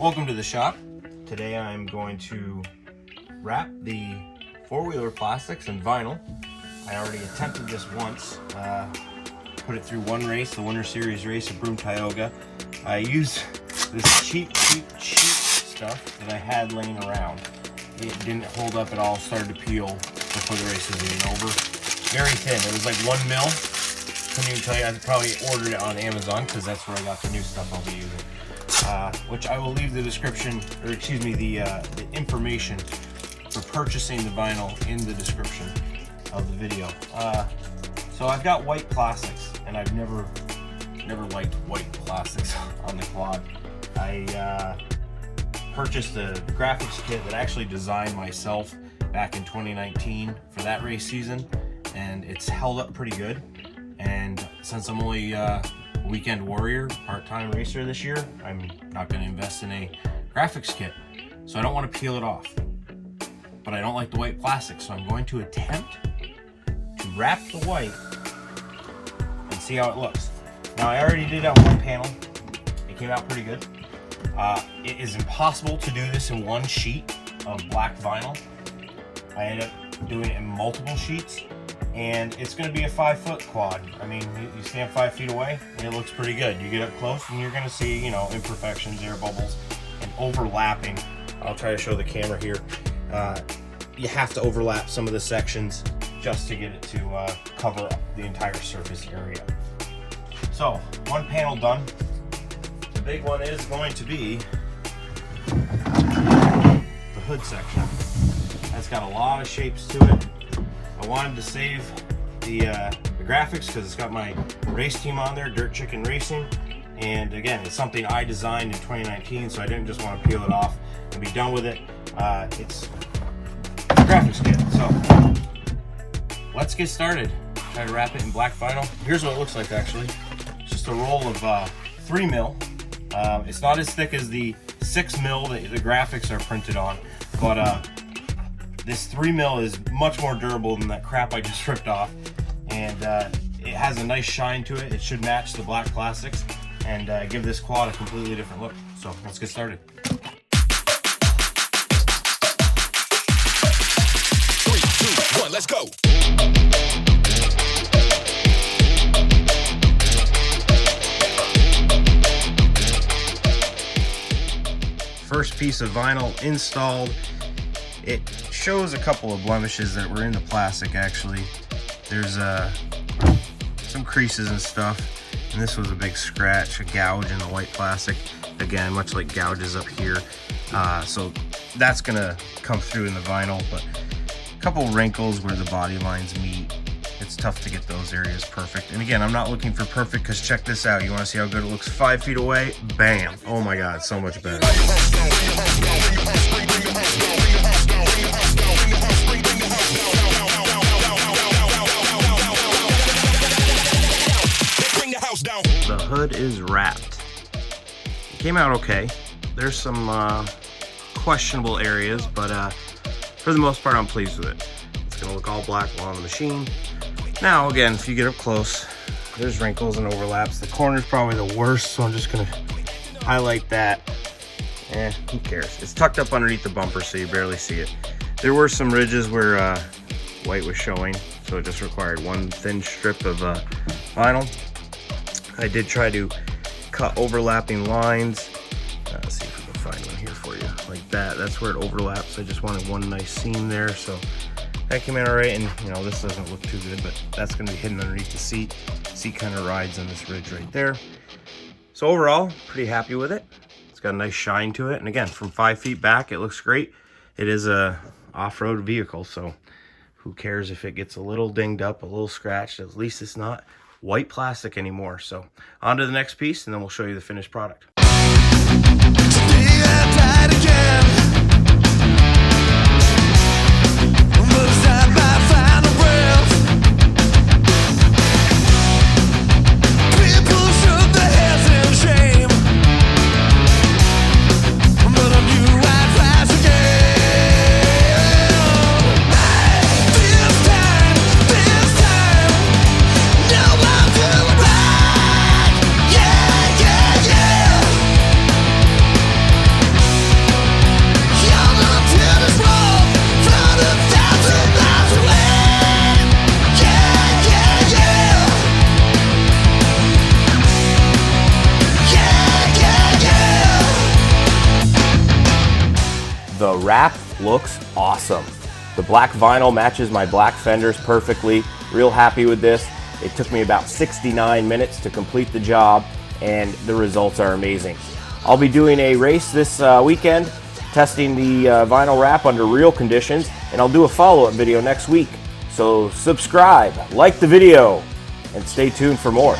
Welcome to the shop. Today I'm going to wrap the four-wheeler plastics in vinyl. I already attempted this once. Put it through one race, the Winter Series race at Broome Tioga. I used this cheap stuff that I had laying around. It didn't hold up at all, started to peel before the race was even over. Very thin, it was like 1 mil. Couldn't even tell you, I probably ordered it on Amazon because that's where I got the new stuff I'll be using. Which I will leave the description, or excuse me, the information for purchasing the vinyl in the description of the video. So I've got white plastics, and I've never liked white plastics on the quad. I purchased a graphics kit that I actually designed myself back in 2019 for that race season, and it's held up pretty good. And since I'm only weekend warrior, part-time racer this year, I'm not going to invest in a graphics kit, so I don't want to peel it off. But I don't like the white plastic, so I'm going to attempt to wrap the white and see how it looks. Now I already did it on one panel. It came out pretty good. It is impossible to do this in one sheet of black vinyl. I ended up doing it in multiple sheets. And it's going to be a 5-foot quad. I mean, you stand 5 feet away, and it looks pretty good. You get up close, and you're going to see, you know, imperfections, air bubbles, and overlapping. I'll try to show the camera here. You have to overlap some of the sections just to get it to cover the entire surface area. So, one panel done. The big one is going to be the hood section. That's got a lot of shapes to it. I wanted to save the graphics because it's got my race team on there, Dirt Chicken Racing, and again, it's something I designed in 2019, so I didn't just want to peel it off and be done with it. It's a graphics kit, so let's get started. Try to wrap it in black vinyl. Here's what it looks like actually. It's just a roll of 3 mil. It's not as thick as the 6 mil that the graphics are printed on, but this 3 mil is much more durable than that crap I just ripped off, and it has a nice shine to it. It should match the black plastics and give this quad a completely different look. So let's get started. 3, 2, 1, let's go. First piece of vinyl installed. It shows a couple of blemishes that were in the plastic actually. There's some creases and stuff, and this was a big scratch, a gouge in the white plastic. Again, much like gouges up here. So that's gonna come through in the vinyl, but a couple wrinkles where the body lines meet. It's tough to get those areas perfect. And again, I'm not looking for perfect because check this out. You wanna see how good it looks 5 feet away? Bam! Oh my God, so much better. The hood is wrapped. It came out okay. There's some questionable areas, but for the most part, I'm pleased with it. It's gonna look all black while on the machine. Now, again, if you get up close, there's wrinkles and overlaps. The corner's probably the worst, so I'm just gonna highlight that. Who cares? It's tucked up underneath the bumper, so you barely see it. There were some ridges where white was showing, so it just required one thin strip of vinyl. I did try to cut overlapping lines. Let's see if we can find one here for you. Like that, that's where it overlaps. I just wanted one nice seam there, so that came out all right. And you know, this doesn't look too good, but that's gonna be hidden underneath the seat. Seat kind of rides on this ridge right there. So overall, pretty happy with it. It's got a nice shine to it. And again, from 5 feet back, it looks great. It is a off-road vehicle, so who cares if it gets a little dinged up, a little scratched. At least it's not white plastic anymore. So on to the next piece, and then we'll show you the finished product. The wrap looks awesome. The black vinyl matches my black fenders perfectly. Real happy with this. It took me about 69 minutes to complete the job, and the results are amazing. I'll be doing a race this weekend, testing the vinyl wrap under real conditions, and I'll do a follow-up video next week. So subscribe, like the video, and stay tuned for more.